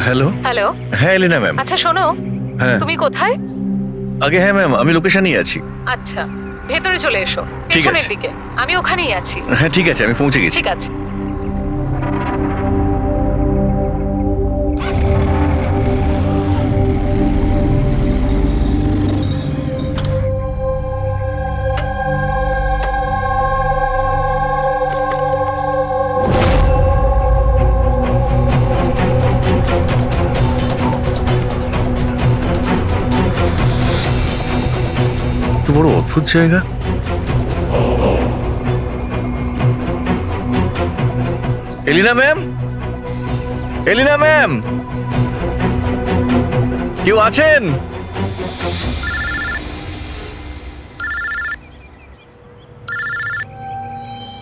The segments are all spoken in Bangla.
হ্যালো। হ্যালো। হ্যাঁ এলিনা ম্যাম। আচ্ছা শোনো, হ্যাঁ তুমি কোথায়? আগে হ্যাঁ ম্যাম, আমি লোকেশনই আছি। আচ্ছা, ভেতরে চলে এসো, ঠিক পেছনের আছে। দিকে। আমি ওখানেই আছি। হ্যাঁ ঠিক আছে, আমি পৌঁছে গেছি। ঠিক আছে। তো বড় অদ্ভুত জায়গা। এলিনা ম্যাম, এলিনা ম্যাম, কেউ আছেন?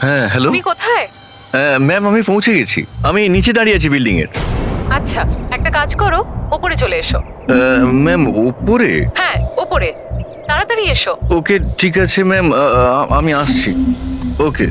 হ্যাঁ হ্যালো। তুমি কোথায়? ম্যাম আমি পৌঁছে গেছি, আমি নিচে দাঁড়িয়ে আছি বিল্ডিং এর। আচ্ছা, একটা কাজ করো, ওপরে চলে এসো। ম্যাম উপরে? হ্যাঁ, ওপরে তাড়াতাড়ি এসো। ওকে ঠিক আছে ম্যাম, আমি আসছি। ওকে।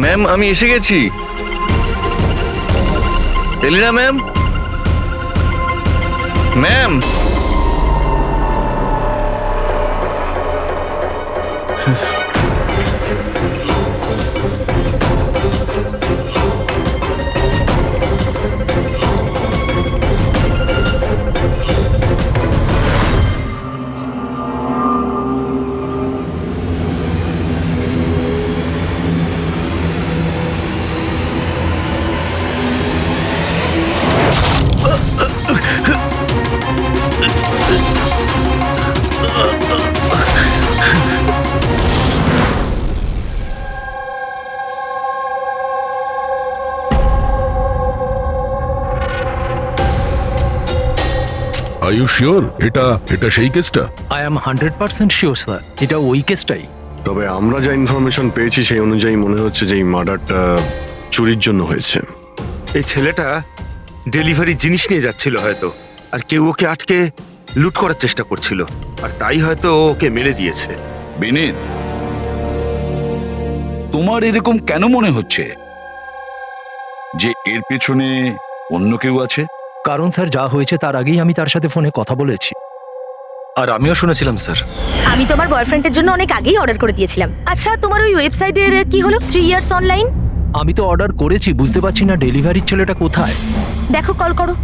ম্যাম আমি এসে গেছি। এলিনা ma'am, ma'am. Are you sure এটা সেই কেসটা? আই এম 100% শিওর স্যার, এটা ওই কেসটাই। তবে আমরা যা ইনফরমেশন পেয়েছি সেই অনুযায়ী মনে হচ্ছে যে এই মার্ডারটা চুরির জন্য হয়েছে। এই ছেলেটা ডেলিভারি জিনিস নিয়ে যাচ্ছিল হয়তো, আর কেউ ওকে আটকে লুট করার চেষ্টা করছিল, আর তাই হয়তো ও ওকে মেরে দিয়েছে। বিনীত, তোমার এরকম কেন মনে হচ্ছে যে এর পেছনে অন্য কেউ আছে? কারণ স্যার যা হয়েছে তার আগেই আমি তার সাথে ফোনে কথা বলেছি। আর আমিও শুনেছিলাম স্যার। আমি তোমার বয়ফ্রেন্ডের জন্য অনেক আগেই অর্ডার করে দিয়েছিলাম। আচ্ছা, তোমার ওই ওয়েবসাইটের কি হলো? 3 ইয়ার্স অনলাইন। আমি তো অর্ডার করেছি, বুঝতে পারছি না ডেলিভারির ছেলেটা কোথায়। দেখো, কল করো।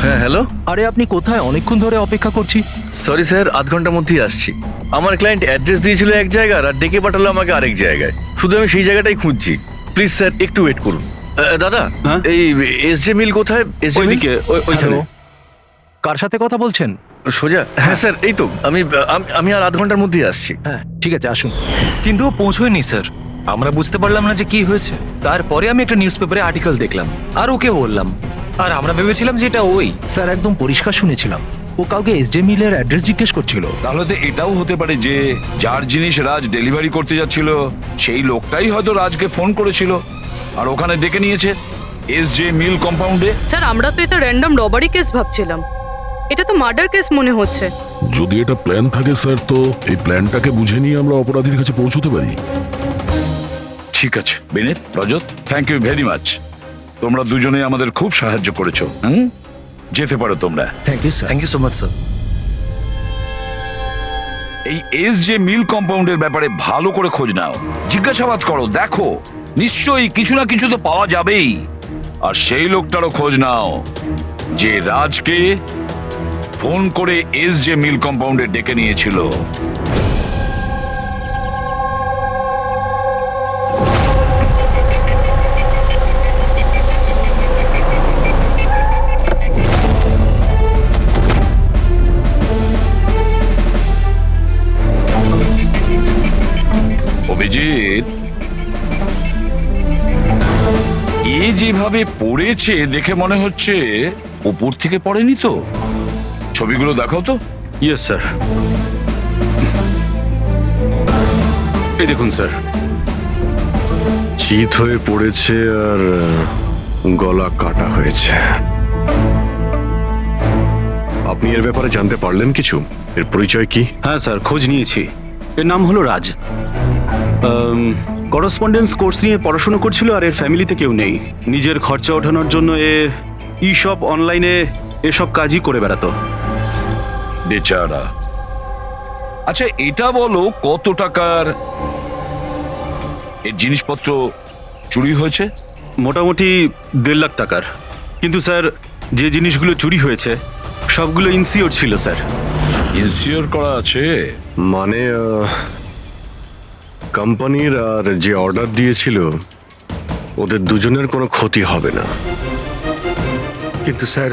হ্যাঁ হ্যালো। আরে আপনি কোথায়? অনেকক্ষণ ধরে অপেক্ষা করছি। সরি স্যার, আধ ঘন্টার মধ্যেই আসছি। আমার ক্লায়েন্ট অ্যাড্রেস দিয়েছিল এক জায়গার, আর ডেকে পাঠালো আমাকে আরেক জায়গায়। শুধু আমি সেই জায়গাটাই খুঁজছি। প্লিজ স্যার একটু ওয়েট করুন। দাদা, এই এসজে মিল কোথায়? এসজে মিল হ্যালো? কার সাথে কথা বলছেন? সোজা? হ্যাঁ স্যার, এই তো আমি আর আধ ঘন্টার মধ্যেই আসছি। হ্যাঁ ঠিক আছে, আসুন। কিন্তু ও পৌঁছয়নি স্যার, আমরা বুঝতে পারলাম না যে কি হয়েছে। তারপরে আমি একটা নিউজ পেপারে আর্টিকেল দেখলাম আর ওকে বললাম, আর আমরা ভেবেছিলাম যে এটা ওই। স্যার একদম পরিষ্কার শুনেছিলাম, ও কাউকে এসজে মিলের অ্যাড্রেস জিজ্ঞেস করছিল। তাহলে তো এটাও হতে পারে যে যার জিনিস রাজ ডেলিভারি করতে যাচ্ছিল সেই লোকটাই হয়তো রাজকে ফোন করেছিল আর ওখানে ডেকে নিয়েছে এসজে মিল কম্পাউন্ডে। স্যার, আমরা তো এটা র্যান্ডম রবারি কেস ভাবছিলাম, এটা তো মার্ডার কেস মনে হচ্ছে। যদি এটা প্ল্যান থাকে স্যার, তো এই প্ল্যানটাকে বুঝে নিয়ে আমরা অপরাধীর কাছে পৌঁছতে পারি। ঠিক আছে Binit, Rajat, thank you very much. তোমরা দুজনে আমাদের খুব সাহায্য করেছো। যেতে পারো তোমরা। Thank you sir. Thank you so much sir. এই এসজে মিল কম্পাউন্ডের ব্যাপারে ভালো করে খোঁজ নাও, জিজ্ঞাসাবাদ করো, দেখো নিশ্চয়ই কিছু না কিছু তো পাওয়া যাবেই। আর সেই লোকটারও খোঁজ নাও যে রাজকে ফোন করে এসজে মিল কম্পাউন্ডে ডেকে নিয়েছিল। যেইভাবে পড়েছে দেখে মনে হচ্ছে উপর থেকে পড়েনি তো। ছবিগুলো দেখাও তো। Yes sir. এই দেখুন স্যার, চিত হয়ে পড়েছে আর গলা কাটা হয়েছে। আপনি এর ব্যাপারে জানতে পারলেন কিছু? এর পরিচয় কি? হ্যাঁ স্যার, খোঁজ নিয়েছি। এর নাম হলো রাজ। করসপন্ডেন্স কোর্স নিয়ে পড়াশোনা করছিল আর এর ফ্যামিলিতে কেউ নেই। নিজের খরচা ওঠানোর জন্য ই শপ অনলাইনে এসব কাজই করে বেড়াতো। বেচারা। আচ্ছা এটা বলো কত টাকার এর জিনিসপত্র চুরি হয়েছে? মোটামুটি 1.5 লাখ টাকার। কিন্তু স্যার, যে জিনিসগুলো চুরি হয়েছে সবগুলো ইনসিওর ছিল স্যার। ইনসিওর করা আছে? মানে কোম্পানির আর যে অর্ডার দিয়েছিল ওদের দুজনের কোনো ক্ষতি হবে না। কিন্তু স্যার,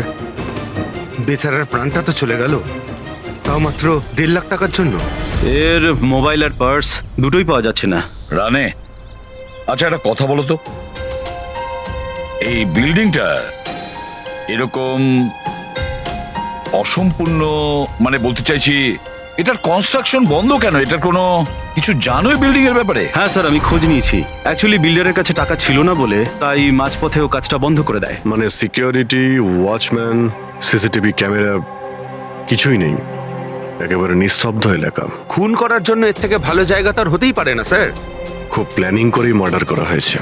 বেচারার প্রাণটা তো চলে গেল, তাও মাত্র 1.5 লাখ টাকার জন্য। এর মোবাইল আর পার্স দুটোই পাওয়া যাচ্ছে না। রানে, আচ্ছা একটা কথা বলো তো, এই বিল্ডিংটা এরকম অসম্পূর্ণ, মানে বলতে চাইছি এটার কনস্ট্রাকশন বন্ধ কেন? এটার কোনো কিছু জানোই বিল্ডিং এর ব্যাপারে? হ্যাঁ স্যার, আমি খোঁজ নিয়েছি। অ্যাকচুয়ালি বিল্ডারের কাছে টাকা ছিল না বলে তাই মাঝপথে ও কাজটা বন্ধ করে দেয়। মানে সিকিউরিটি, ওয়াচম্যান, সিসিটিভি ক্যামেরা কিছুই নেই, একেবারে নিস্তব্ধ এলাকা। খুন করার জন্য এর থেকে ভালো জায়গা তো আর হতেই পারে না স্যার। খুব প্ল্যানিং করেই মার্ডার করা হয়েছে,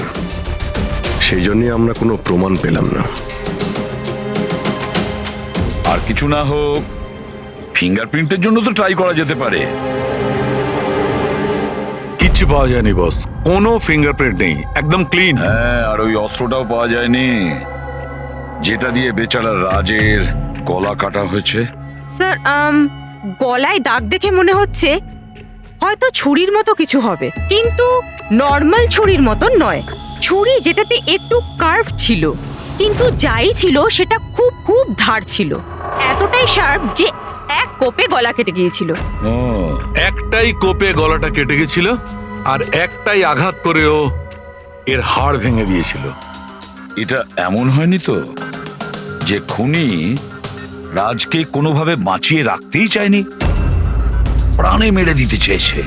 সেই জন্যই আমরা কোনো প্রমাণ পেলাম না। আর কিছু না হোক ফিঙ্গারপ্রিন্টের জন্য তো ট্রাই করা যেতে পারে। কিচ্ছু পাওয়া যায়নি বস, কোনো ফিঙ্গারপ্রিন্ট নেই, একদম ক্লিন। হ্যাঁ, আর ওই অস্ত্রটাও পাওয়া যায়নি যেটা দিয়ে বেচারা রাজের গলা কাটা হয়েছে। স্যার, গলায় দাগ দেখে মনে হচ্ছে হয়তো ছুরির মতো কিছু হবে, কিন্তু নর্মাল ছুরির মতো নয়। ছুরি যেটাতে একটু কার্ভ ছিল, কিন্তু যাই ছিল সেটা খুব খুব ধার ছিল, এতটাই শার্প যে এক কোপে গলা কেটে গিয়েছিল। ও, একটাই কোপে গলাটা কেটে গেছিল আর একটাই আঘাত করেও এর হাড় ভেঙে দিয়েছিল। এটা এমন হয়নি তো যে খুনি রাজকে কোনোভাবে বাঁচিয়ে রাখতেই চায়নি, প্রাণে মেরে দিতে চেয়েছে?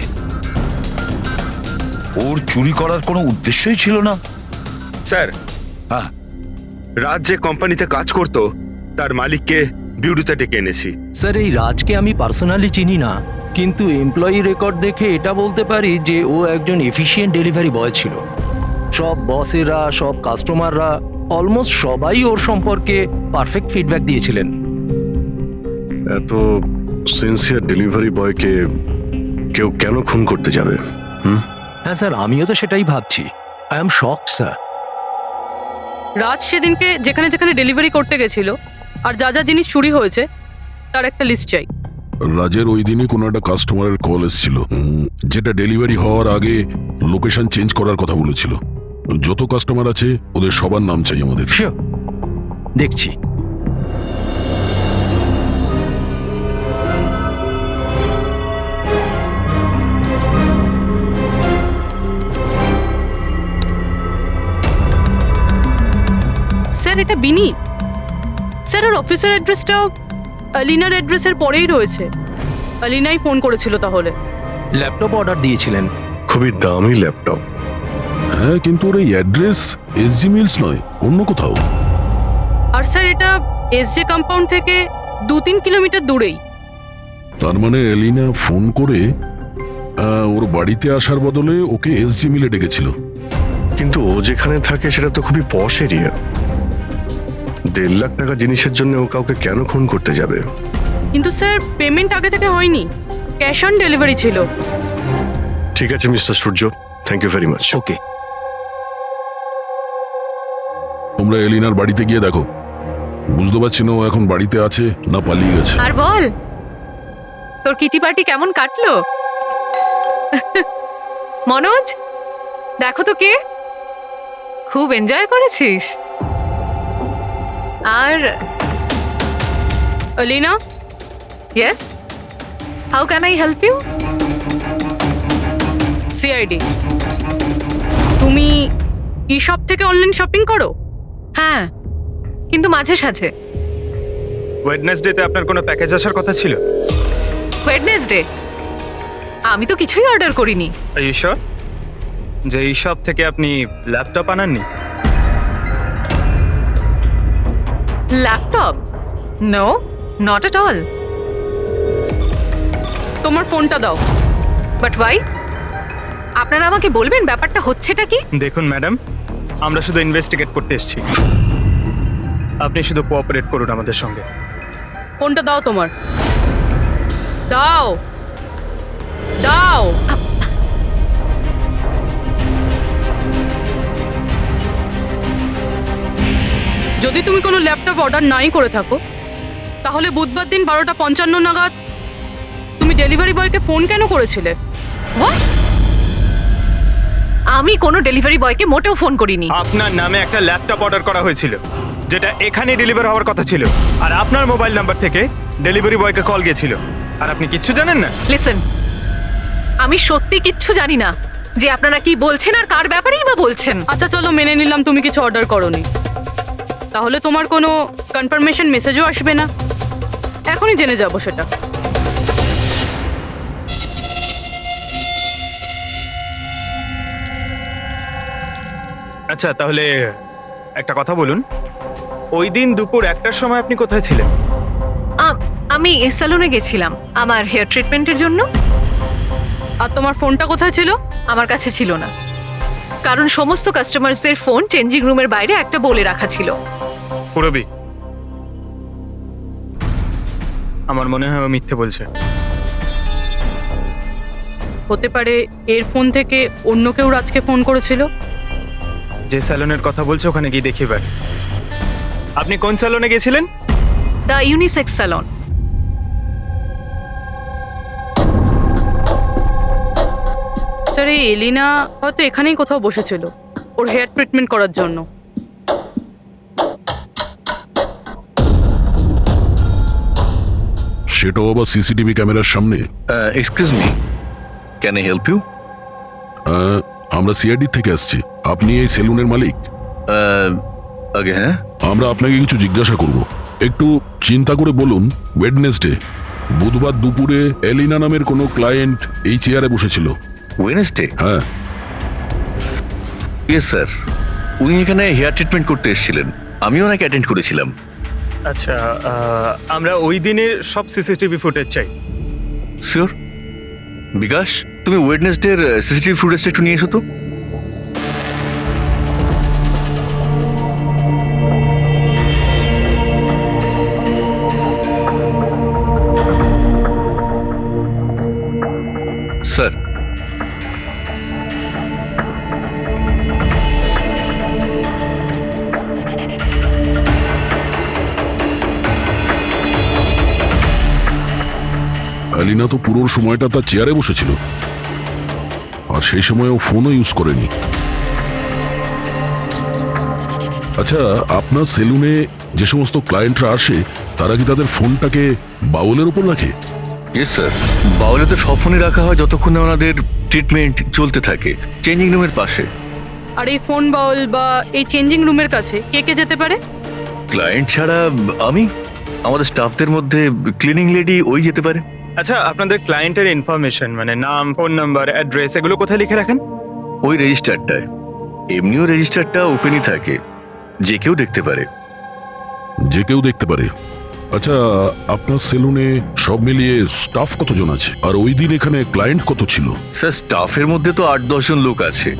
ওর চুরি করার কোনো উদ্দেশ্যই ছিল না। স্যার, হ্যাঁ, রাজ যে কোম্পানিতে কাজ করতো তার মালিককে বিউরোতে ডেকে এনেছি। স্যার, এই রাজকে আমি পার্সোনালি চিনি না, কিন্তু এমপ্লয়ি রেকর্ড দেখে এটা বলতে পারি যে ও একজন এফিশিয়েন্ট ডেলিভারি বয় ছিল। সব বসেরা, সব কাস্টমাররা, অলমোস্ট সবাই ওর সম্পর্কে পারফেক্ট ফিডব্যাক দিয়েছিলেন। এত সিনসিয়ার ডেলিভারি বয়কে কেউ কেন খুন করতে যাবে? হ্যাঁ স্যার, আমিও তো সেটাই ভাবছি। I am shocked sir. Raj সেদিনকে যেখানে যেখানে ডেলিভারি করতে গেছিল আর যা যা জিনিস চুরি হয়েছে তার একটা লিস্ট চাই। রাজের ওই দিনই কোনো একটা কাস্টমারের কল এসেছিল, যেটা ডেলিভারি হওয়ার আগে লোকেশন চেঞ্জ করার কথা বলেছিল। যত কাস্টমার আছে ওদের সবার নাম চাই আমাদের। শিওর, দেখছি। স্যার, এটা বিনীত। স্যার, ওর অফিসের অ্যাড্রেসটাও আলিনার অ্যাড্রেসের পরেই রয়েছে। আলিনাই ফোন করেছিল তাহলে। ল্যাপটপ অর্ডার দিয়েছিলেন। খুবই দামি ল্যাপটপ। হ্যাঁ, কিন্তু ওর এই অ্যাড্রেস এসজি মিলস নয়, অন্য কোথাও। আর স্যার, এটা এসজে কম্পাউন্ড থেকে 2-3 কিলোমিটার দূরেই। তার মানে এলিনা ফোন করে ওর বাড়িতে আসার বদলে ওকে এসজি মিলে ডেকেছিল। কিন্তু ও যেখানে থাকে সেটা তো খুবই পশ এরিয়া। 1.5 লাখ টাকা জিনিসের জন্য ও কাউকে কেন খুন করতে যাবে? কিন্তু স্যার, পেমেন্ট আগে থেকে হয়নি, ক্যাশ অন ডেলিভারি ছিল। ঠিক আছে mister Surya, thank you very much. Okay, তোমরা এলিনার বাড়িতে গিয়ে দেখো। বুঝতে পারছি না ও এখন বাড়িতে আছে না পালিয়ে গেছে। আর বল, তোর কিটি পার্টি কেমন কাটলো? মনোজ, দেখো তো কে, খুব এনজয় করেছিস। আর Alina, yes, how can I help you? CID. তুমি ই শপ থেকে অনলাইন শপিং করো? হ্যাঁ, কিন্তু মাঝে সাঝে। ওয়েডনেসডেতে আপনার কোনো প্যাকেজ আসার কথা ছিল? ওয়েডনেসডে আমি তো কিছুই অর্ডার করিনি। আর ঈশ্বর, যে এই শপ থেকে আপনি ল্যাপটপ আনাননি? Laptop? No, not at all. তোমার ফোনটা দাও। But why? আপনারা আমাকে বলবেন ব্যাপারটা হচ্ছেটা কি? দেখুন ম্যাডাম, আমরা শুধু ইনভেস্টিগেট করতে এসেছি, আপনি শুধু কোঅপারেট করুন আমাদের সঙ্গে। ফোনটা দাও তোমার। দাও দাও। যদি তুমি কোনো ল্যাপটপ অর্ডার নাই করে থাকো, তাহলে বুধবার দিন 12:55 নাগাদ তুমি ডেলিভারি বয়কে ফোন কেন করেছিলে? What? আমি কোনো ডেলিভারি বয়কে মোটেও ফোন করিনি। আপনার নামে একটা ল্যাপটপ অর্ডার করা হয়েছিল, যেটা এখানে ডেলিভার হওয়ার কথা ছিল, আর আপনার মোবাইল নাম্বার থেকে ডেলিভারি বয়কে কল গেছিল, আর আপনি কিচ্ছু জানেন না। লিসেন, আমি সত্যি কিচ্ছু জানি না যে আপনারা কি বলছেন আর কার ব্যাপারেই বা বলছেন। আচ্ছা চলো, মেনে নিলাম তুমি কিছু অর্ডার করোনি, তাহলে তোমার কোনো কনফার্মেশন মেসেজও আসবে না। এখনই জেনে যাবো সেটা। আচ্ছা তাহলে একটা কথা বলুন, ওই দিন দুপুর 1টার সময় আপনি কোথায় ছিলেন? আমি সেলুনে গেছিলাম আমার হেয়ার ট্রিটমেন্টের জন্য। আর তোমার ফোনটা কোথায় ছিল? আমার কাছে ছিল না, কারণ সমস্ত কাস্টমারসদের ফোন চেঞ্জিং রুমের বাইরে একটা বলে রাখা ছিল। পুরবি, আমার মনে হয় ও মিথ্যে বলছে। হতে পারে এর ফোন থেকে অন্য কেউ রাজকে ফোন করেছিল। যে স্যালনের কথা বলছে ওখানে গিয়ে দেখি এবার। আপনি কোন স্যালনে গেছিলেন? The unisex salon. স্যার, এই এলিনা হয়তো এখানেই কোথাও বসেছিল ওর হেয়ার ট্রিটমেন্ট করার জন্য। সেটাও আবার সিসিটিভি ক্যামেরার সামনে। Excuse me, can I help you? আমরা সিআইডি থেকে আসছি। আপনি এই সেলুনের মালিক? আগে হ্যাঁ। আমরা আপনাকে কিছু জিজ্ঞাসা করব, একটু চিন্তা করে বলুন। ওয়েডনেসডে বুধবার দুপুরে এলিনা নামের কোনো ক্লায়েন্ট এই চেয়ারে বসেছিল? ওয়েডনেসডে? হ্যাঁ। ইয়েস স্যার, উনি এখানে হেয়ার ট্রিটমেন্ট করতে এসেছিলেন, আমি ওনাকে অ্যাটেন্ড করেছিলাম। আচ্ছা, আমরা ওই দিনের সব সিসিটিভি ফুটেজ চাই। শিওর। বিকাশ, তুমি ওয়েডনেসডের সিসিটিভি ফুটেজটা একটু নিয়ে এসো তো। স্যার, এলিনা তো পুরো সময়টা তার চেয়ারে বসেছিল, আর সেই সময় ও ফোনও ইউজ করেনি। আচ্ছা, আপনার সেলুনে যে সমস্ত ক্লায়েন্টরা আসে তারা কি তাদের ফোনটাকে বাউলের উপর রাখে? ইয়েস স্যার, বাউলে তো সব ফোনই রাখা হয় যতক্ষণ না ওনাদের ট্রিটমেন্ট চলতে থাকে, চেঞ্জিং রুমের পাশে। আর এই ফোন বাউল বা এই চেঞ্জিং রুমের কাছে কে কে যেতে পারে? ক্লায়েন্ট ছাড়া আমি, আমাদের স্টাফদের মধ্যে ক্লিনিং লেডি ওই যেতে পারে। আচ্ছা, আপনাদের ক্লায়েন্টের ইনফরমেশন মানে নাম, ফোন নাম্বার, অ্যাড্রেস এগুলো কোথায় লিখে রাখেন? ওই রেজিস্টারটায়। এমনিও রেজিস্টারটা ওপেনই থাকে, যে কেউ দেখতে পারে। যে কেউ দেখতে পারে। আচ্ছা, আপনার সেলুনে সব মিলিয়ে স্টাফ কতজন আছে, আর ওই দিন এখানে ক্লায়েন্ট কত ছিল? স্যার, স্টাফের মধ্যে তো 8-10 জন লোক আছে,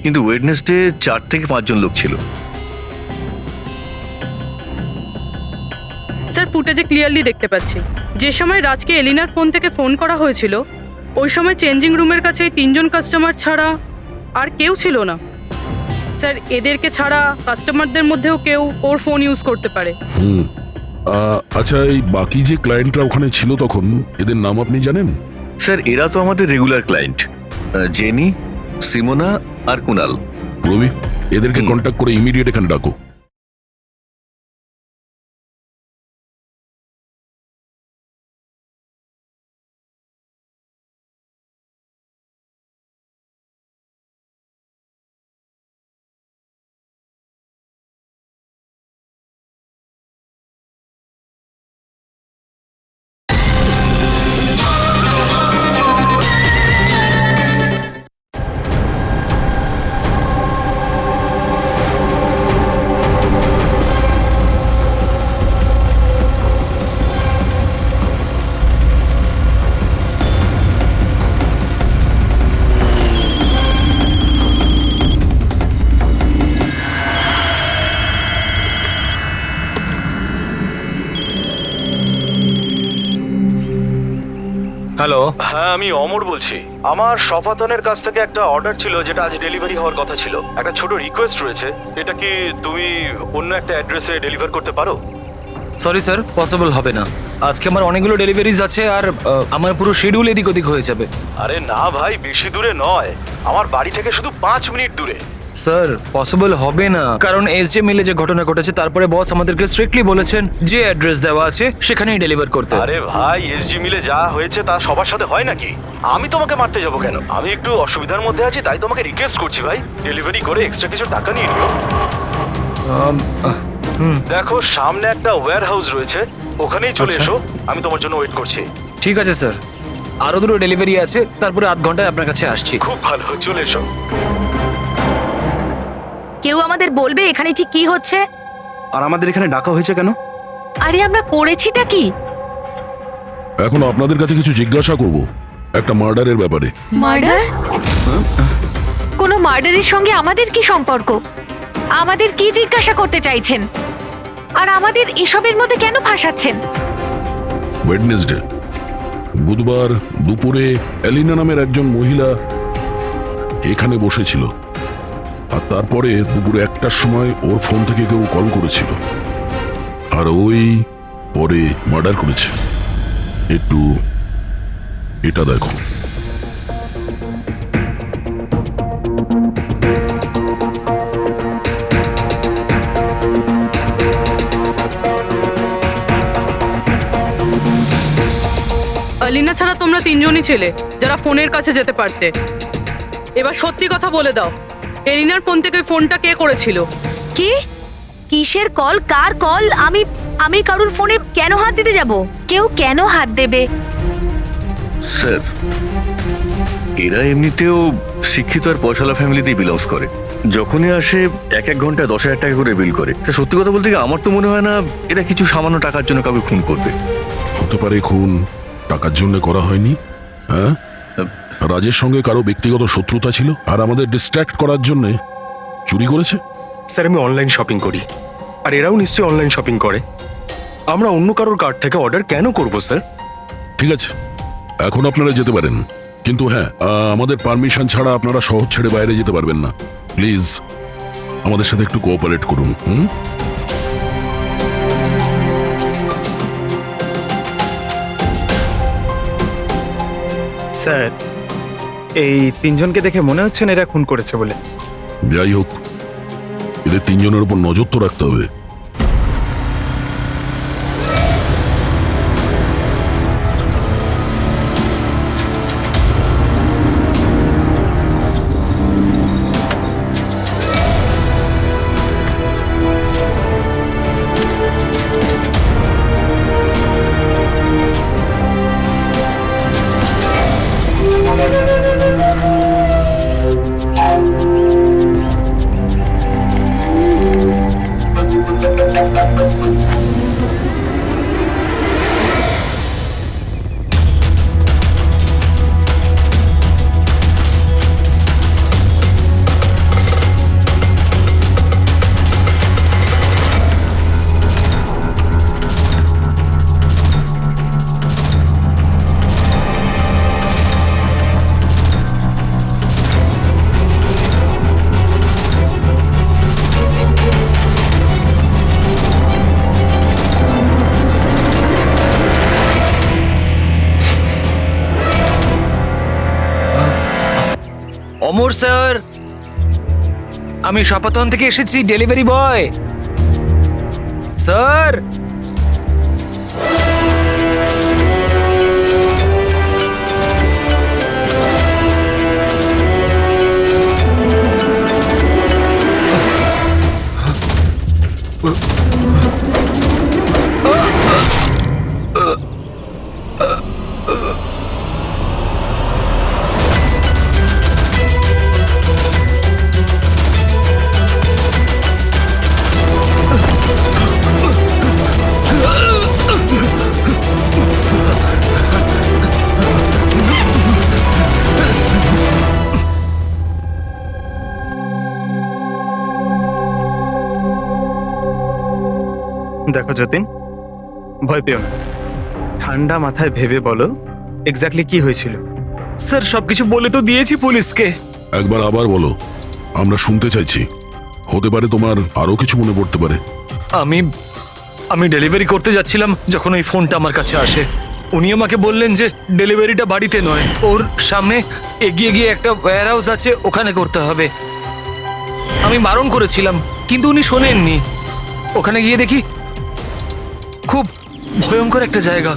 কিন্তু ওয়েডনেসডে 4 থেকে 5 জন লোক ছিল। স্যার, ফুটেজে ক্লিয়ারলি দেখতে পাচ্ছি যে সময় রাজকে এলিনার ফোন থেকে ফোন করা হয়েছিল ওই সময় চেঞ্জিং রুমের কাছে এই 3 জন কাস্টমার ছাড়া আর কেউ ছিল না। স্যার, এদেরকে ছাড়া কাস্টমারদের মধ্যেও কেউ ওর ফোন ইউজ করতে পারে। আচ্ছা, এই বাকি যে ক্লায়েন্টরা ওখানে ছিল তখন, এদের নাম আপনি জানেন? স্যার, এরা তো আমাদের রেগুলার ক্লায়েন্ট, জেনি, সিমোনা আর কুনাল। রবি, এদেরকে কন্ট্যাক্ট করে ইমিডিয়েট এখানে ডাকো। হ্যালো। হ্যাঁ, আমি অমর বলছি। আমার শপাতনের কাছ থেকে একটা অর্ডার ছিল যেটা আজ ডেলিভারি হওয়ার কথা ছিল। একটা ছোট রিকোয়েস্ট রয়েছে, এটা কি তুমি অন্য একটা অ্যাড্রেসে ডেলিভার করতে পারো? সরি স্যার, পসিবল হবে না। আজকে আমার অনেকগুলো ডেলিভারিজ আছে আর আমার পুরো শিডিউল এদিক ওদিক হয়ে যাবে। আরে না ভাই, বেশি দূরে নয়, আমার বাড়ি থেকে শুধু 5 মিনিট দূরে। স্যার পসিবল হবে না, কারণ এসজে মিলে যে ঘটনা ঘটেছে তারপরে বস আমাদেরকে স্ট্রিক্টলি বলেছেন যে অ্যাড্রেস দেওয়া আছে সেখানেই ডেলিভার করতে। আরে ভাই, এসজি মিলে যা হয়েছে তা সবার সাথে হয় নাকি? আমি তোমাকে মারতে যাবো কেন? আমি একটু অসুবিধার মধ্যে আছি, তাই তোমাকে রিকোয়েস্ট করছি ভাই, ডেলিভারি করে এক্সট্রা কিছু টাকা নিয়ে নিও। দেখো, সামনে একটা ওয়্যার হাউস রয়েছে, ওখানেই চলে এসো, আমি তোমার জন্য ওয়েট করছি। ঠিক আছে স্যার, আরো দুটো ডেলিভারি আছে, তারপরে আধ ঘন্টায় আপনার কাছে আসছি। খুব ভালো, চলে এসো। কেউ আমাদের বলবে এখানে ঠিক কি হচ্ছে? আর আমাদের এখানে ডাকা হয়েছে কেন? আরে আমরা করেছিটা কি? এখন আপনাদের কাছে কিছু জিজ্ঞাসা করব একটা মার্ডারের ব্যাপারে। মার্ডার? কোনো মার্ডারের সঙ্গে আমাদের কি সম্পর্ক? আমাদের কি জিজ্ঞাসা করতে চাইছেন? আর আমাদের এসবের মধ্যে কেন ফাঁসাচ্ছেন? ওয়েডনেসডে বুধবার দুপুরে এলিনা নামের একজন মহিলা এখানে বসেছিল, আর তারপরে দুপুরে 1টার সময় ওর ফোন থেকে কেউ কল করেছিল, আর ওই পরে মার্ডার করেছে। একটু এটা দেখো। আলিনা ছাড়া তোমরা তিনজনই ছেলে যারা ফোনের কাছে যেতে পারতে। এবার সত্যি কথা বলে দাও, এলিনার ফোন থেকে ফোনটা কে করেছিল? কি? কিসের কল? কার কল? আমি কারুর ফোনে কেন হাত দিতে যাব? কেউ কেন হাত দেবে? স্যার, এরা এমনিতেও শিক্ষিত আর পয়সালা ফ্যামিলিতেই বিলংস করে। যখনই আসে 1 ঘন্টায় 10,000 টাকা করে বিল করে। তা সত্যি কথা বলতে কি, আমার তো মনে হয় না এরা কিছু সামান্য টাকার জন্য কাউকে খুন করবে। হতে পারে খুন টাকার জন্য করা হয়নি। হ্যাঁ, রাজের সঙ্গে কারো ব্যক্তিগত শত্রুতা ছিল আর আমাদের ডিস্ট্র্যাক্ট করার জন্য চুরি করেছে। স্যার, আমি অনলাইন শপিং করি, আর এরাও নিশ্চয়ই অনলাইন শপিং করে। আমরা অন্য কারোর কার্ড থেকে অর্ডার কেন করব স্যার? ঠিক আছে, এখন আপনারা যেতে পারেন, কিন্তু হ্যাঁ, আমাদের পারমিশন ছাড়া আপনারা শহর ছেড়ে বাইরে যেতে পারবেন না। প্লিজ আমাদের সাথে একটু কোঅপারেট করুন। স্যার, এই তিনজনকে দেখে মনে হচ্ছে না এরা খুন করেছে বলে। যাই হোক, এদের 3 জনের উপর নজর তো রাখতে হবে। অমর স্যার, আমি শপাতন থেকে এসেছি, ডেলিভারি বয়। স্যার, দেখো যতীন, ভয় পেও না, ঠান্ডা মাথায় ভেবে বলো এক্স্যাক্টলি কি হয়েছিল। স্যার সবকিছু বলে তো দিয়েছি পুলিশকে। একবার আবার বলো, আমরা শুনতে চাইছি। হতে পারে তোমার আরো কিছু মনে পড়তে পারে। আমি আমি ডেলিভারি করতে যাচ্ছিলাম যখন ওই ফোনটা আমার কাছে আসে। উনি আমাকে বললেন যে ডেলিভারিটা বাড়িতে নয়, ওর সামনে এগিয়ে গিয়ে একটা ওয়্যার হাউস আছে, ওখানে করতে হবে। আমি বারণ করেছিলাম কিন্তু উনি শোনেননি। ওখানে গিয়ে দেখি খুব ভয়ঙ্কর একটা জায়গা।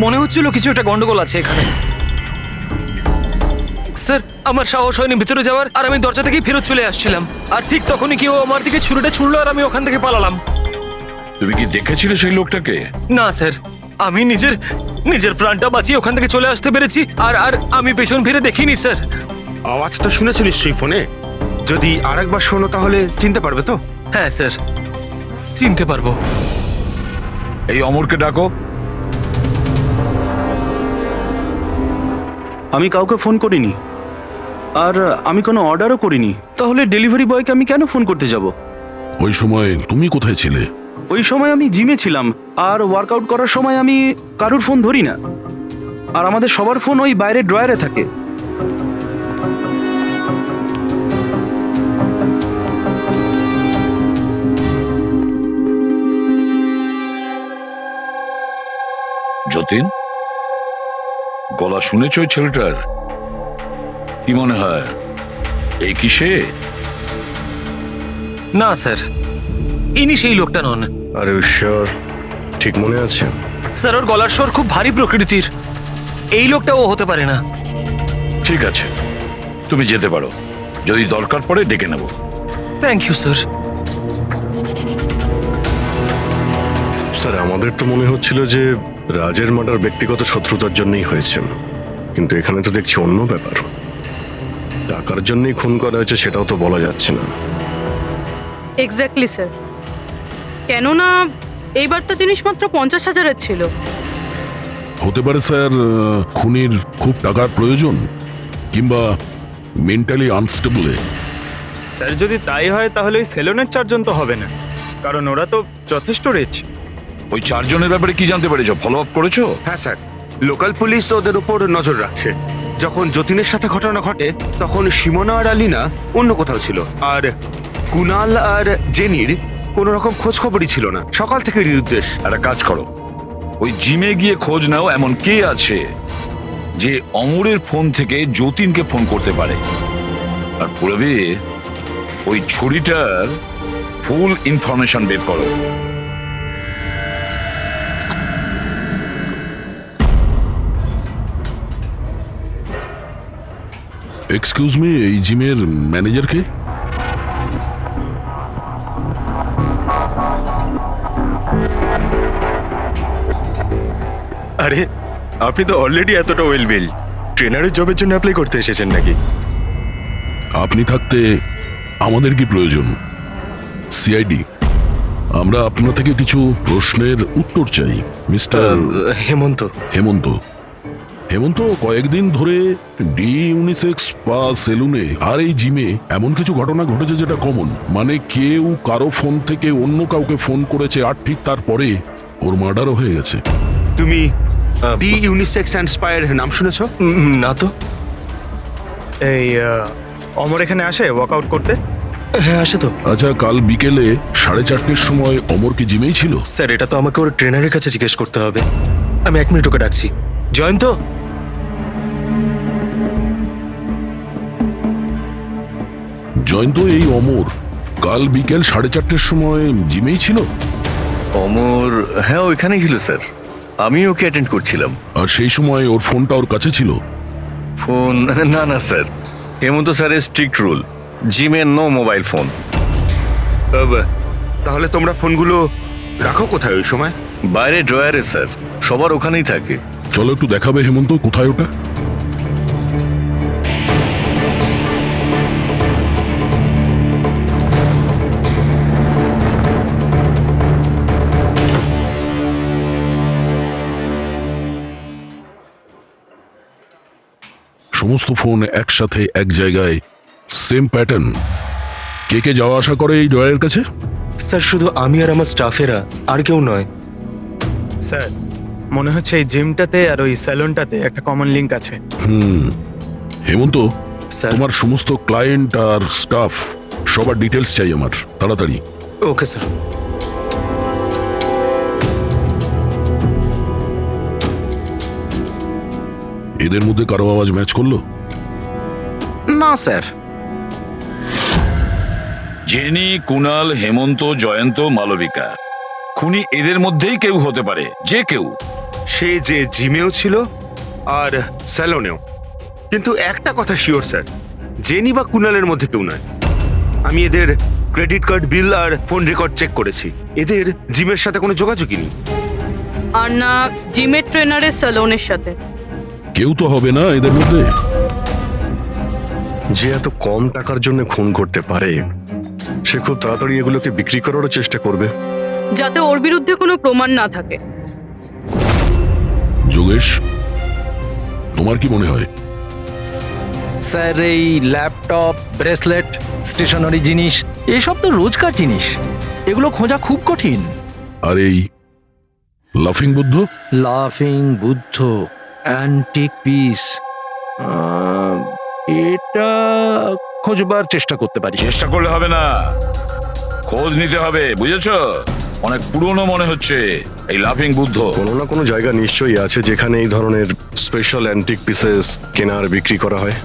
মনে হচ্ছিল কিছু একটা গন্ডগোল আছে এখানে। স্যার আমার সাহস হয়নি ভিতরে যাওয়ার, আর আমি দরজা থেকেই ফেরত চলে আসছিলাম। আর ঠিক তখনই কেউ আমার দিকে ছুরিটা ছুড়লো আর আমি ওখান থেকে পালালাম। তুমি কি দেখেছিলে সেই লোকটাকে? না স্যার, আমি নিজের প্রাণটা বাঁচিয়ে ওখান থেকে চলে আসতে পেরেছি। আর আর আমি পেছন ফিরে দেখিনি স্যার। আওয়াজটা শুনেছো নিশ্চয়ই ফোনে? যদি আরেকবার শোনো তাহলে চিনতে পারবে তো? হ্যাঁ স্যার, চিনতে পারবো। এই অমরকে ডাকো। আমি কাউকে ফোন করিনি, আর আমি কোনো অর্ডারও করিনি। তাহলে ডেলিভারি বয়কে আমি কেন ফোন করতে যাব? ওই সময় তুমি কোথায় ছিলে? ওই সময় আমি জিমে ছিলাম, আর ওয়ার্কআউট করার সময় আমি কারুর ফোন ধরি না। আর আমাদের সবার ফোন ওই বাইরের ড্রয়ারে থাকে। যতীন, গলা শুনেছ ওই ছেলেটার? কি মনে হয় এই কি সে? না স্যার, ইনি সেই লোকটা নন। আরে ঈশ্বর, ঠিক মনে আছে? স্যার ওর গলার স্বর খুব ভারী প্রকৃতির। এই লোকটা ও হতে পারে না। ঠিক আছে, তুমি যেতে পারো। যদি দরকার পড়ে ডেকে নেব। Thank you sir. স্যার, আমাদের তো মনে হচ্ছিল যে রাজের মার্ডার ব্যক্তিগত শত্রুতার জন্যই হয়েছে, কিন্তু এখানে তো দেখছি অন্য ব্যাপার। টাকার জন্যই খুন করা হয়েছে সেটাও তো বলা যাচ্ছে না। এক্স্যাক্টলি স্যার, কেননা এইবারটা জিনিসমাত্র 50,000-এর ছিল। হতে পারে স্যার, খুনির খুব টাকার প্রয়োজন, কিংবা মেন্টালি আনস্টেবল। স্যার যদি তাই হয় তাহলে ওই সেলুনের 4 জন তো হবে না, কারণ ওরা তো যথেষ্ট রিচ। ওই 4 জনের ব্যাপারে কি জানতে পেরেছো? ফলো আপ করেছো? হ্যাঁ স্যার, লোকাল পুলিশ ওদের উপর নজর রাখছে। যখন যতীনের সাথে ঘটনা ঘটে তখন সিমোনা আর আলিনা অন্য কোথাও ছিল, আর কুনাল আর জেনির কোনো রকম খোঁজ খবরই ছিল না। সকাল থেকে নিরুদ্দেশ। একটা কাজ করো, ওই জিমে গিয়ে খোঁজ নাও এমন কে আছে যে অমরের ফোন থেকে যতীনকে ফোন করতে পারে। আর পুরবে ওই ছুরিটার ফুল ইনফরমেশন বের করো। এক্সকিউজ মি, এই জিমের ম্যানেজার কে? আরে আপনি তো অলরেডি এতটা ওয়েল বিল্ড, ট্রেনারের জবের জন্য অ্যাপ্লাই করতে এসেছেন নাকি? আপনি থাকতে আমাদের কি প্রয়োজন? সিআইডি, আমরা আপনার থেকে কিছু প্রশ্নের উত্তর চাই। মিস্টার হেমন্ত। হেমন্ত হেমন্ত কয়েকদিন ধরে ডি ইউনিসেক্স স্পা সেলুনে আর এই জিমে এমন কিছু ঘটনা ঘটেছে যেটা কমন। মানে কেউ কারো ফোন থেকে অন্য কাউকে ফোন করেছে, আর ঠিক তারপরে ওর মার্ডারও হয়ে গেছে। তুমি ডি ইউনিসেক্স অ্যান্ড স্পায়ার নাম শুনেছো? না তো। এই অমর এখানে আসে ওয়ার্কআউট করতে? হ্যাঁ আসে তো। আচ্ছা, কাল বিকেলে 4:30-র সময় অমর কি জিমেই ছিল? স্যার এটা তো আমাকে ওর ট্রেনারের কাছে জিজ্ঞেস করতে হবে। আমি 1 মিনিট ওকে ডাকছি। জয়ন্ত, জয়ন্ত, এই অমর কাল বিকেল 4:30-র সময় জিমেই ছিল? অমর, হ্যাঁ ওইখানেই ছিল স্যার, আমি ওকে অ্যাটেন্ড করছিলাম। আর সেই সময় ওর ফোনটা ওর কাছে ছিল? ফোন না না স্যার, হেমন্ত স্যারের স্ট্রিক্ট রুল, জিমে নো মোবাইল ফোন। তাহলে তোমরা ফোনগুলো রাখো কোথায় ওই সময়? বাইরে ড্রয়ারে স্যার, সবার ওখানেই থাকে। চলো একটু দেখাবে হেমন্ত, কোথায় ওটা? সমস্ত ফোন একসাথে এক জায়গায়, সেম প্যাটার্ন। কে কে যাওয়া আসা করে এই ড্রয়ারের কাছে? স্যার শুধু আমি আর আমার স্টাফেরা, আর কেউ নয়। স্যার মনে হচ্ছে এই জিমটাতে আর ওই স্যালুনটাতে একটা কমন লিংক আছে। হেমন্ত, স্যার। তোমার সমস্ত ক্লায়েন্ট আর স্টাফ সবার ডিটেলস চাই আমার, তাড়াতাড়ি। Okay sir. এদের মধ্যে কারো আওয়াজ ম্যাচ করলো? না স্যার। জেনি, কুনাল, হেমন্ত, জয়ন্ত, মালবিকা, খুনি এদের মধ্যেই কেউ হতে পারে, যে কেউ। সে যে জিমেও ছিল আর স্যালনেও। কিন্তু একটা কথা শিওর স্যার, জেনি বা কুনালের মধ্যে কেউ নয়। আমি এদের ক্রেডিট কার্ড, বিল আর ফোন রেকর্ড চেক করেছি। এদের জিমের সাথে কোনো যোগাযোগই নেই। আর না জিমের ট্রেনারের স্যালনের সাথে। কেউ তো হবে না এদের মধ্যে। যে এত কম টাকার জন্য খুন করতে পারে, সে খুব তাড়াতাড়ি এগুলোকে বিক্রি করারও চেষ্টা করবে, যাতে ওর বিরুদ্ধে কোনো প্রমাণ না থাকে। যোগেশ, তোমার কি মনে হয়? স্যার, এই ল্যাপটপ, ব্রেসলেট, স্টেশনারি জিনিস এসব তো রোজকার জিনিস, এগুলো খোঁজা খুব কঠিন। আর এই লাফিং বুদ্ধ? লাফিং বুদ্ধ, অ্যান্টিক পিস, এটা খোঁজবার চেষ্টা করতে পারি। চেষ্টা করলে হবে না, খোঁজ নিতে হবে, বুঝেছো? অনেক পুরনো মনে হচ্ছে এই লাফিং বুদ্ধ। কোনো না কোনো জায়গা নিশ্চয়ই আছে যেখানে এই ধরনের স্পেশাল অ্যান্টিক পিসেস কেনার বিক্রি করা হয়।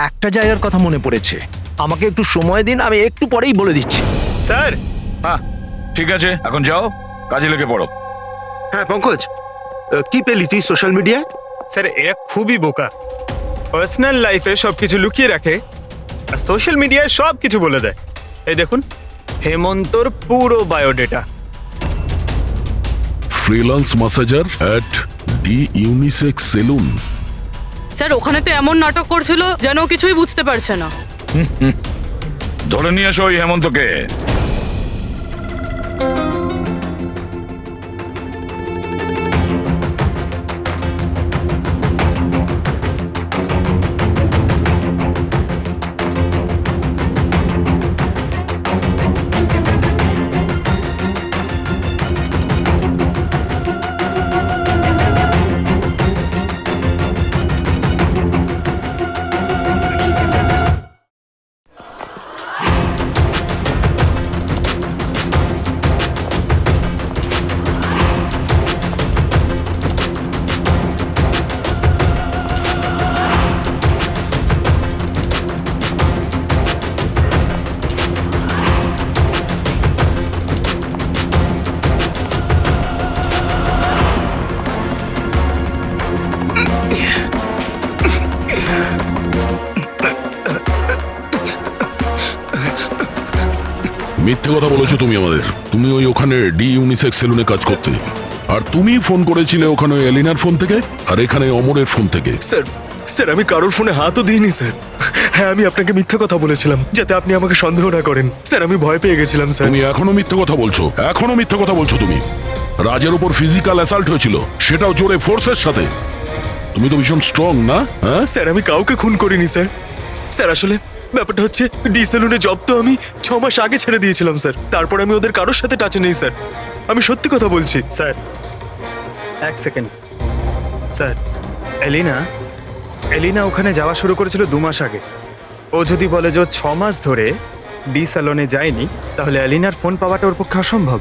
একটা জায়গার কথা মনে পড়েছে, আমাকে একটু সময় দিন, আমি একটু পরেই বলে দিচ্ছি। স্যার। হ্যাঁ ঠিক আছে, এখন যাও, কাজে লেগে পড়ো। হ্যাঁ পঙ্কজ, কি পেলি তুই সোশ্যাল মিডিয়ায়? স্যার এরা খুবই বোকা। পার্সোনাল লাইফে সবকিছু লুকিয়ে রাখে আর সোশ্যাল মিডিয়ায় সব কিছু বলে দেয়। এই দেখুন, হেমন্তর পুরো biodata. Freelance masseur at the unisex salon. Sir ওখানে তো এমন নাটক করছিল যেন ও কিছুই বুঝতে পারছে না। ধরে নিয়ে এসো ওই হেমন্তকে। মিথ্যে কথা বলেছো তুমি আমাদের। তুমি ওই ওখানে ডি ইউনিসেক্স সেলুনে কাজ করতে, আর তুমি ফোন করেছিলে ওখানে ওই এলিনার ফোন থেকে আর এখানে অমরের ফোন থেকে। স্যার আমি কারোর ফোনে হাতও দিইনি স্যার। হ্যাঁ, আমি আপনাকে মিথ্যে কথা বলেছিলাম যাতে আপনি আমাকে সন্দেহ না করেন। স্যার আমি ভয় পেয়ে গেছিলাম স্যার। তুমি এখনো মিথ্যে কথা বলছো, এখনো মিথ্যে কথা বলছো তুমি। রাজের উপর ফিজিক্যাল অ্যাসাল্ট হয়েছিল, সেটাও জোরে ফোর্সের সাথে। তুমি তো ভীষণ স্ট্রং, না? হ্যাঁ স্যার আমি কাউকে খুন করিনি স্যার। স্যার আসলে ব্যাপারটা হচ্ছে, ডি সেলুনে জব তো আমি 6 মাস আগে ছেড়ে দিয়েছিলাম স্যার। তারপর আমি ওদের কারোর সাথে টাচে নেই স্যার। আমি সত্যি কথা বলছি স্যার। এক সেকেন্ড স্যার, এলিনা ওখানে যাওয়া শুরু করেছিল 2 মাস আগে। ও যদি বলে যে ও 6 মাস ধরে ডি স্যালনে যায়নি, তাহলে এলিনার ফোন পাওয়াটা ওর পক্ষে অসম্ভব।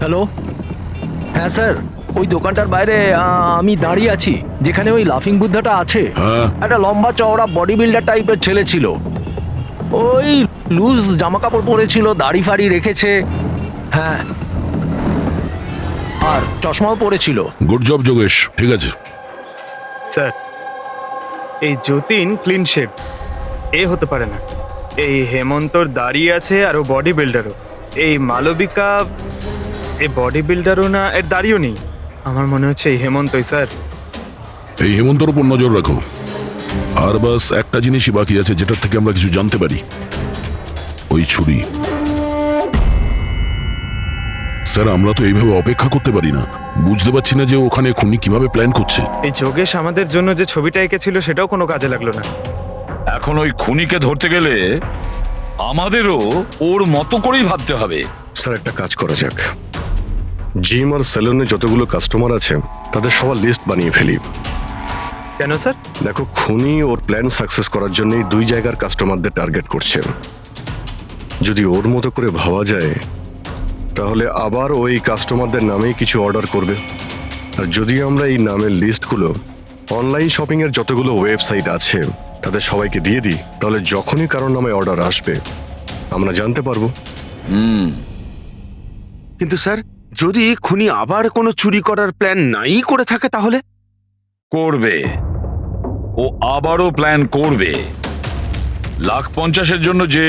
হ্যালো, হ্যাঁ স্যার, ওই দোকানটার বাইরে আমি দাঁড়িয়ে আছি, যেখানে ওই লাফিং বুদ্ধাটা আছে। হ্যাঁ। একটা লম্বা চওড়া বডি বিল্ডার টাইপের ছেলে ছিল, ওই লুজ জামা কাপড় পরেছিল, দাড়ি ফাড়ি রেখেছে, হ্যাঁ, আর চশমাও পরেছিল। গুড জব যোগেশ, ঠিক আছে। স্যার এই যতীন ক্লিন শেভ, এ হতে পারে না। এই হেমন্তর দাড়ি আছে আর ও বডি বিল্ডারও। এই মালবিকা এ বডি বিল্ডারও না, এর দাড়িও নেই। আমার মনে হচ্ছে এই হেমন্তই স্যার। এই হেমন্তর উপর নজর রাখো। আর বাস একটা জিনিসই বাকি আছে যেটার থেকে আমরা কিছু জানতে পারি, ওই ছুরি। স্যার আমরা তো এইভাবে অপেক্ষা করতে পারি না। বুঝতে পারছি না যে ওখানে খুনি কিভাবে প্ল্যান করছে। এই যোগেশ আমাদের জন্য যে ছবিটা এঁকেছিল সেটাও কোনো কাজে লাগলো না। এখন ওই খুনিকে ধরতে গেলে আমাদেরও ওর মতো করেই ভাবতে হবে। স্যার একটা কাজ করা যাক, জিম আর সেলুনে যতগুলো কাস্টমার আছে তাদের সবার লিস্ট বানিয়ে ফেলি। কেন স্যার? দেখো, খুনি ওর প্ল্যান সাকসেস করার জন্যই 2 জায়গার কাস্টমারদের টার্গেট করছে। যদি ওর মতো করে ভাবা যায় তাহলে আবার ওই কাস্টমারদের নামেই কিছু অর্ডার করবে। আর যদি আমরা এই নামের লিস্টগুলো অনলাইন শপিং এর যতগুলো ওয়েবসাইট আছে তাদের সবাইকে দিয়ে দিই, তাহলে যখনই কারোর নামে অর্ডার আসবে আমরা জানতে পারবো। কিন্তু স্যার, যদি খুনি আবার কোনো চুরি করার প্ল্যান নাই করে থাকে তাহলে? করবে, ও আবারও প্ল্যান করবে। 1,50,000-এর জন্য যে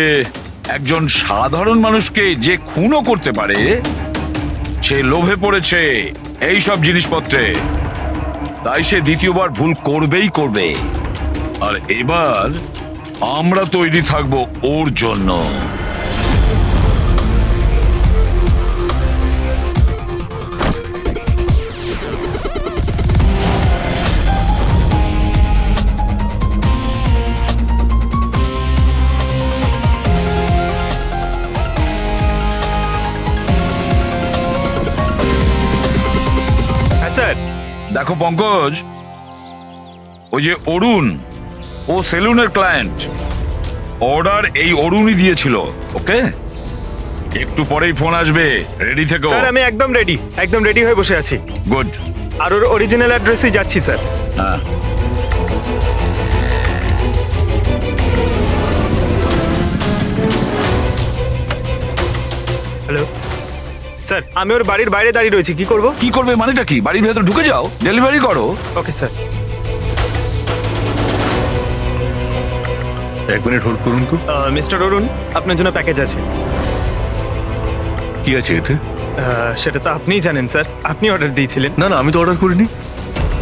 একজন সাধারণ মানুষকে যে খুনও করতে পারে, সে লোভে পড়েছে এই সব জিনিসপত্রে, তাই সে দ্বিতীয়বার ভুল করবেই করবে। আর এবার আমরা তৈরি থাকবো ওর জন্য। হ্যাঁ স্যার। দেখো পঙ্কজ, ওই যে অরুণ, ও সেলুনের ক্লায়েন্ট, অর্ডার এই অরুণই দিয়েছিল। ওকে, একটু পরেই ফোন আসবে, রেডি থেকো। স্যার আমি একদম রেডি হয়ে বসে আছি। গুড। আর ওর অরিজিনাল অ্যাড্রেসেই যাচ্ছি স্যার। হ্যাঁ, হ্যালো স্যার, আমি ওর বাড়ির বাইরে দাঁড়িয়ে রয়েছি, কি করব? কি করবে মানেটা কি? বাড়ির ভেতর ঢুকে যাও, ডেলিভারি করো। Okay sir. 1 মিনিট হোল্ড করুন তো। মিস্টার অরুণ, আপনার জন্য প্যাকেজ আছে। কি আছে এতে? সেটা তো আপনিই জানেন স্যার, আপনি অর্ডার দিয়েছিলেন। না না, আমি তো অর্ডার করিনি।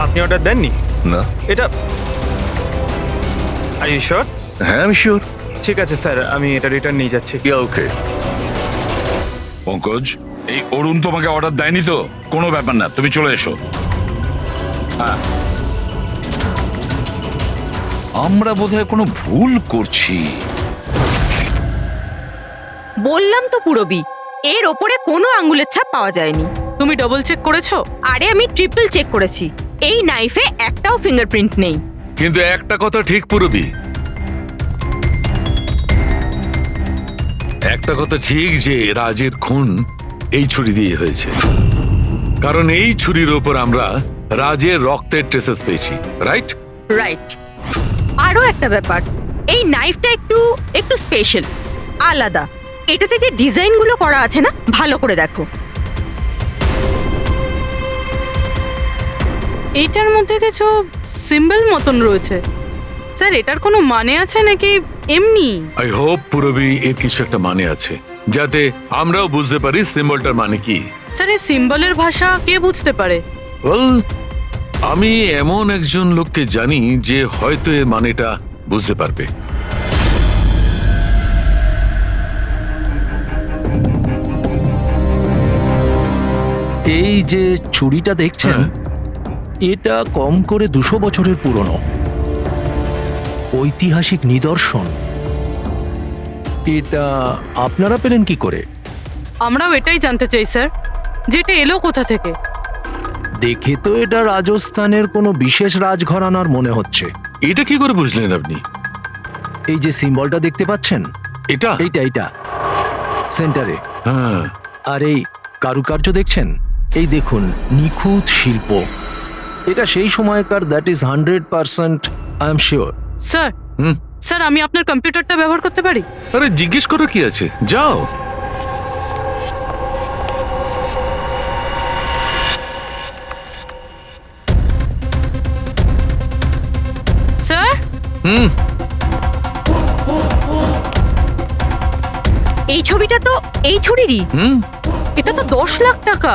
আপনি অর্ডার দেননি? না। এটা আর ইউ শিওর? হ্যাঁ আমি শিওর। ঠিক আছে স্যার, আমি এটা রিটার্ন নিয়ে যাচ্ছি। ওকে। পঙ্কজ, এই অরুণ তোমাকে অর্ডার দেয়নি তো? কোনো ব্যাপার না, তুমি চলে এসো। হ্যাঁ, আমরা বোধহয় কোনো ভুল করছি। বললাম তো পুরবি, এর ওপরে কোনো আঙ্গুলের ছাপ পাওয়া যায়নি। তুমি ডবল চেক করেছো? আরে আমি ট্রিপল চেক করেছি, এই নাইফে একটাও ফিঙ্গারপ্রিন্ট নেই। কিন্তু একটা কথা ঠিক পুরবি, একটা কথা ঠিক যে রাজের খুন এই ছুরি দিয়ে হয়েছে, কারণ এই ছুরির ওপর আমরা রাজের রক্তের ট্রেসেস পেয়েছি। রাইট? রাইট। আরো একটা ব্যাপার, এই নাইফটা একটু স্পেশাল, আলাদা। এটাতে যে ডিজাইনগুলো করা আছে না, ভালো করে দেখো। এইটার মধ্যে কিছু সিম্বল মতন রয়েছে। স্যার, এটার কোনো মানে আছে নাকি এমনি? আই হোপ পুরবি এর কিছু একটা মানে আছে, যাতে আমরাও বুঝতে পারি সিম্বলটার মানে কি। স্যার, এই সিম্বলের ভাষা কে বুঝতে পারে? ওয়েল, আমি এমন একজন লোককে জানি যে হয়তো এর মানেটা বুঝতে পারবে। এই যে ছুরিটা দেখছেন, এটা কম করে 200 বছরের পুরনো ঐতিহাসিক নিদর্শন। এটা আপনারা পেলেন কি করে? আমরাও এটাই জানতে চাই স্যার, যে এটা এলো কোথা থেকে। দেখে তো এটা রাজস্থানের কোনো বিশেষ রাজঘরানার মনে হচ্ছে। এটা কি করে বুঝলেন আপনি? এই যে সিম্বলটা দেখতে পাচ্ছেন, এটা এইটা সেন্টারে। হ্যাঁ। আর এই কারুকার্য দেখছেন, এই দেখুন, নিখুঁত শিল্প। এটা সেই সময়কার, that is 100% I am sure. Sir, sir আমি আপনার কম্পিউটারটা ব্যবহার করতে পারি? আরে জিজ্ঞেস করো কি আছে, যাও। স্যার, এই ছবিটা তো এই ছুরিরই। এটা তো 10 লাখ টাকা।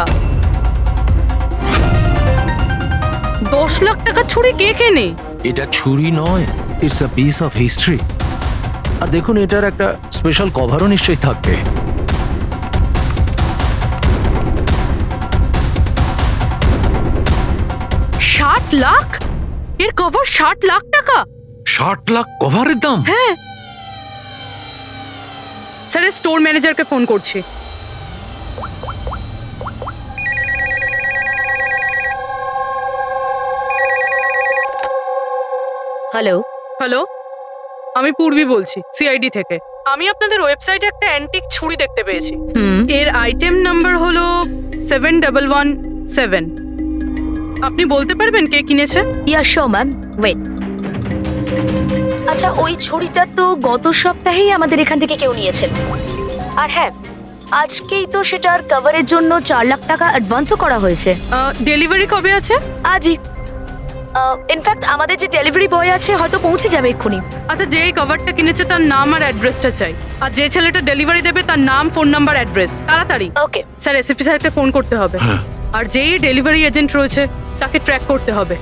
10 লাখ টাকা ছুরি কে কেনে? এটা ছুরি নয়, it's a piece of history. আর দেখুন, এটার একটা স্পেশাল কভারও নিশ্চয়ই থাকবে। লাখ? এর কভার 60 লাখ টাকা? 60 লাখ কভারের দাম? হ্যাঁ স্যার, স্টোর ম্যানেজারকে ফোন করছি। হ্যালো, হ্যালো, আমি পূর্বী বলছি সিআইডি থেকে। আমি আপনাদের ওয়েবসাইটে একটা অ্যান্টিক ছুরি দেখতে পেয়েছি। এর আইটেম নাম্বার হলো 7117। আপনি বলতে পারবেন কে কিনেছে? ইয়া শো ম্যাম, ওয়েট। আচ্ছা, ওই ছুরিটা তো গত সপ্তাহেই আমাদের এখান থেকে কেউ নিয়েছেন। আর হ্যাঁ, আজকেই তো সেটার কভারের জন্য 4 লাখ টাকা অ্যাডভান্সও করা হয়েছে। ডেলিভারি কবে আছে? আজই। ইনফ্যাক্ট আমাদের যে ডেলিভারি বয় আছে হয়তো পৌঁছে যাবে এক্ষুনি। আচ্ছা, যে এই কভারটা কিনেছে তার নাম আর অ্যাড্রেসটা চাই। আর যে ছেলেটা ডেলিভারি দেবে তার নাম, ফোন নাম্বার, অ্যাড্রেস, তাড়াতাড়ি। ওকে স্যার, এসএসপি স্যারকে ফোন করতে হবে। আর যেই ডেলিভারি এজেন্ট রয়েছে তাকে ট্র্যাক করতে হবে।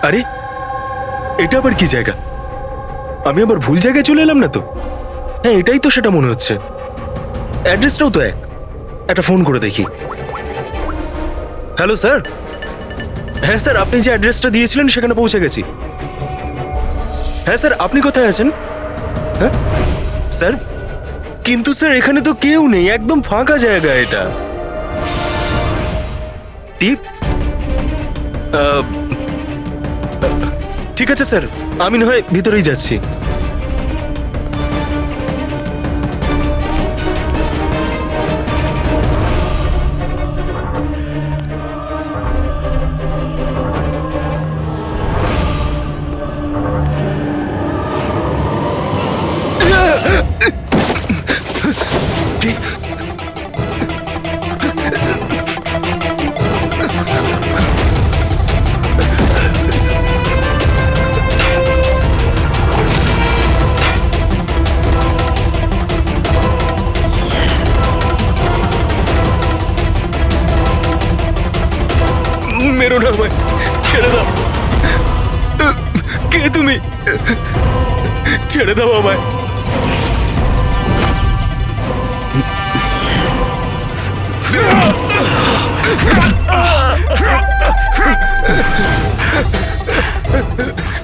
আরে, এটা আবার কি জায়গা? আমি আবার ভুল জায়গায় চলে এলাম না তো? হ্যাঁ, এটাই তো সেটা মনে হচ্ছে। অ্যাড্রেসটাও তো এক। একটা ফোন করে দেখি। Hello sir. হ্যাঁ স্যার, আপনি যে অ্যাড্রেসটা দিয়েছিলেন সেখানে পৌঁছে গেছি। হ্যাঁ স্যার, আপনি কোথায় আছেন? হ্যাঁ স্যার, কিন্তু স্যার এখানে তো কেউ নেই, একদম ফাঁকা জায়গা এটা। টিপ? ঠিক আছে স্যার, আমি না হয় ভিতরেই যাচ্ছি। মেরো না আমায়, ছেড়ে দাও। কে তুমি? ছেড়ে দাও আমায়।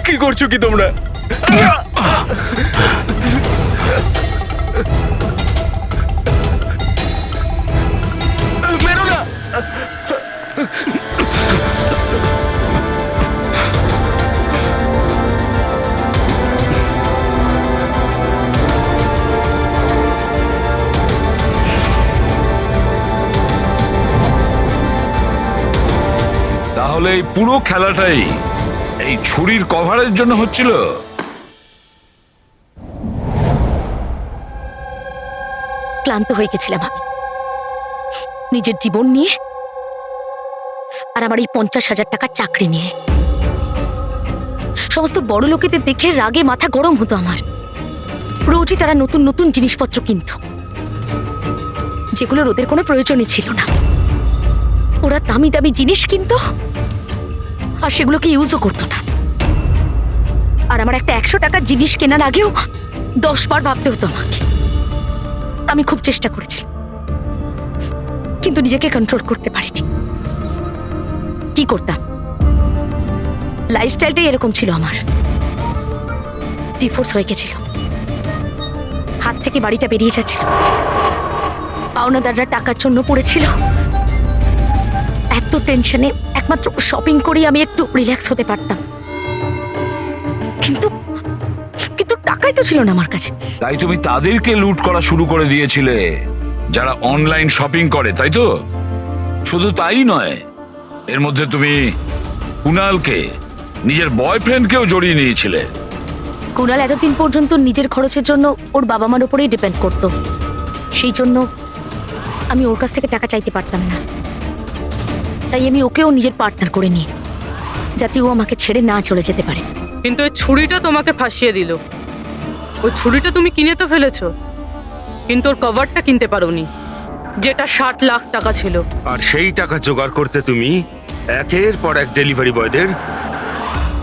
কি করছো কি তোমরা? মেরো না। তাহলে এই পুরো খেলাটাই এই ছুরির কভারের জন্য হচ্ছিল? ক্লান্ত হয়ে গেছিলাম আমি নিজের জীবন নিয়ে আর আমার এই 50,000 টাকার চাকরি নিয়ে। সমস্ত বড় লোকেদের দেখে রাগে মাথা গরম হতো আমার। রোজই তারা নতুন নতুন জিনিসপত্র কিনত, যেগুলোর ওদের কোনো প্রয়োজনই ছিল না। ওরা দামি দামি জিনিস কিনত আর সেগুলোকে ইউজও করতো না। আর আমার একটা 100 টাকার জিনিস কেনার আগেও 10 বার ভাবতে হতো আমাকে। আমি খুব চেষ্টা করেছি, কিন্তু নিজেকে কন্ট্রোল করতে পারিনি। কি করতাম? লাইফস্টাইলটাই এরকম ছিল আমার। ডিভোর্স হয়ে গেছিল, হাত থেকে বাড়িটা বেরিয়ে যাচ্ছিল, পাওনাদাররা টাকার জন্য পড়েছিল। এত টেনশনে একমাত্র শপিং করেই আমি একটু রিল্যাক্স হতে পারতাম, কিন্তু কিন্তু টাকাই তো ছিল না আমার কাছে। তাই তুমি তাদেরকে লুট করা শুরু করে দিয়েছিলে যারা অনলাইন শপিং করে, তাই তো? শুধু তাই নয়, এর মধ্যে তুমি কুনালকে, নিজের বয়ফ্রেন্ডকেও জড়িয়ে নিয়েছিলে। কুনাল এতদিন পর্যন্ত নিজের খরচের জন্য ওর বাবা মার উপরেই ডিপেন্ড করত, সেই জন্য আমি ওর কাছ থেকে টাকা চাইতে পারতাম না। তাই আমি ওকেও নিজের পার্টনার করে নিই। যাতে ও আমাকে ছেড়ে না চলে যেতে পারে। কিন্তু ওই ছুরিটা তোমাকে ফাঁসিয়ে দিল। ওই ছুরিটা তুমি কিনে তো ফেলেছো, কিন্তু ওর কভারটা কিনতে পারোনি, যেটা 60 লাখ টাকা ছিল। আর সেই টাকা জোগাড় করতে তুমি একের পর এক ডেলিভারি বয়দের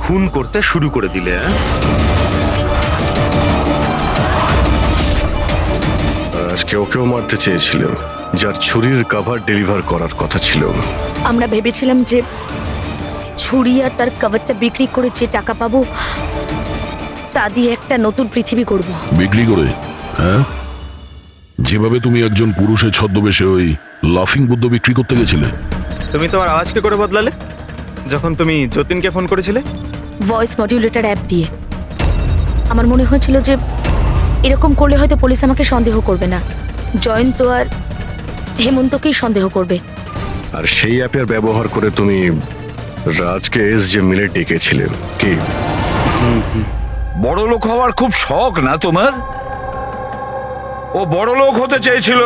খুন করতে শুরু করে দিলে। আজকে ওকেও মারতে চেয়েছিলেন, যার ছুরির কভার ডেলিভার করার কথা ছিল। আমরা ভেবেছিলাম যে ছুরি আর তার কভারটা বিক্রি করে যে টাকা পাবো তা দিয়ে একটা নতুন পৃথিবী করব। বিক্রি করে? হ্যাঁ, যেভাবে তুমি একজন পুরুষের ছদ্মবেশে ওই লাফিং বুদ্ধ বিক্রি করতে গেছিলে। তুমি তোমার আওয়াজ কি করে বদলালে যখন তুমি যতীনকে ফোন করেছিলে? ভয়েস মডিউলেটর অ্যাপ দিয়ে। আমার মনে হয়েছিল যে এরকম করলে হয়তো পুলিশ আমাকে সন্দেহ করবে না, জয়ন্ত আর হেমন্তকেই সন্দেহ করবে। আর সেই অ্যাপের ব্যবহার করে তুমি রাজকে এসজে মিলে ডেকেছিলেন কি? বড় লোক হওয়ার খুব শখ না তোমার? ও বড় লোক হতে চেয়েছিল,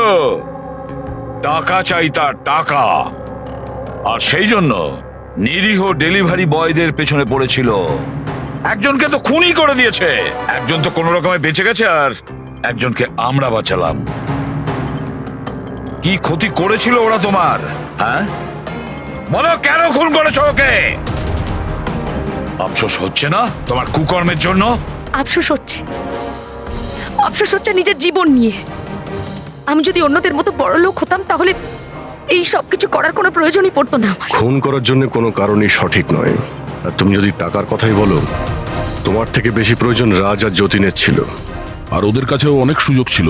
টাকা চাই তার, টাকা। আর সেই জন্য নিরীহ ডেলিভারি বয়দের পেছনে পড়েছিল। একজনকে তো খুনই করে দিয়েছে, একজন তো কোনো রকমে বেঁচে গেছে, আর একজনকে আমরা বাঁচালাম। কি ক্ষতি করেছিল ওরা তোমার? হ্যাঁ বলো, কেন খুন করেছো ওকে? আফসোস হচ্ছে না তোমার কুকর্মের জন্য? আফসোস হচ্ছে, আফসোস হচ্ছে নিজের জীবন নিয়ে। আমি যদি অন্যদের মতো বড় লোক হতাম তাহলে এই সব কিছু করার কোনো প্রয়োজনই পড়তো না আমার। খুন করার জন্য কোনো কারণই সঠিক নয়। আর তুমি যদি টাকার কথাই বলো, তোমার থেকে বেশি প্রয়োজন রাজ আর যতীনের ছিল। আর ওদের কাছেও অনেক সুযোগ ছিল,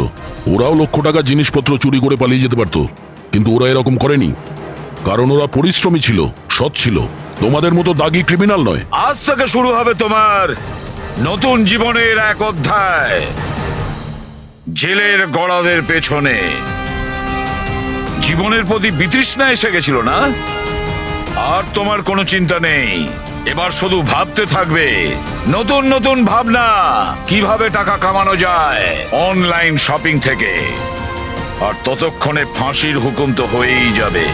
ওরাও লক্ষ টাকার জিনিসপত্র চুরি করে পালিয়ে যেতে পারতো, কিন্তু ওরা এরকম করেনি, কারণ ওরা পরিশ্রমী ছিল, সৎ ছিল, তোমাদের মতো দাগী ক্রিমিনাল নয়। আজ থেকে শুরু হবে তোমার নতুন জীবনের এক অধ্যায়, জেলের গড়াদের পেছনে। জীবনের প্রতি বিতৃষ্ণা এসে গেছিল না? আর তোমার কোনো চিন্তা নেই, এবার শুধু ভাবতে থাকবে নতুন নতুন ভাবনা, কিভাবে টাকা কামানো যায় অনলাইন শপিং থেকে। আর ততক্ষণে ফাঁসির হুকুম তো হয়েই যাবে।